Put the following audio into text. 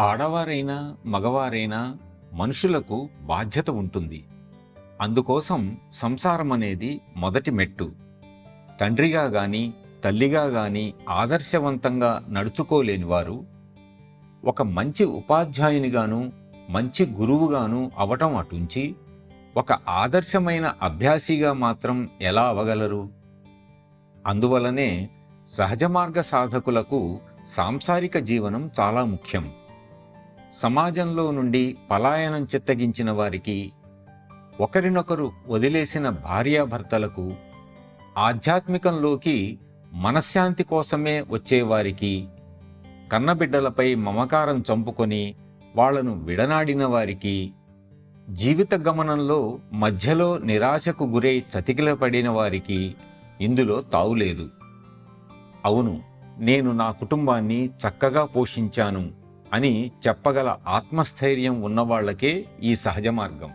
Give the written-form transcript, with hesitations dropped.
ఆడవారైనా మగవారైనా మనుషులకు బాధ్యత ఉంటుంది. అందుకోసం సంసారం అనేది మొదటి మెట్టు. తండ్రిగా గాని తల్లిగా గాని ఆదర్శవంతంగా నడుచుకోలేని వారు ఒక మంచి ఉపాధ్యాయునిగాను మంచి గురువుగాను అవటం అటుంచి ఒక ఆదర్శమైన అభ్యాసిగా మాత్రం ఎలా అవగలరు? అందువలనే సహజ మార్గ సాధకులకు సాంసారిక జీవనం చాలా ముఖ్యం. సమాజంలో నుండి పలాయనం చిత్తగించిన వారికి, ఒకరినొకరు వదిలేసిన భార్యాభర్తలకు, ఆధ్యాత్మికంలోకి మనశ్శాంతి కోసమే వచ్చేవారికి, కన్నబిడ్డలపై మమకారం చంపుకొని వాళ్లను విడనాడిన వారికి, జీవిత గమనంలో మధ్యలో నిరాశకు గురై చతికిలపడిన వారికి ఇందులో తావులేదు. అవును, నేను నా కుటుంబాన్ని చక్కగా పోషించాను అని చెప్పగల ఆత్మస్థైర్యం ఉన్నవాళ్లకే ఈ సహజ మార్గం.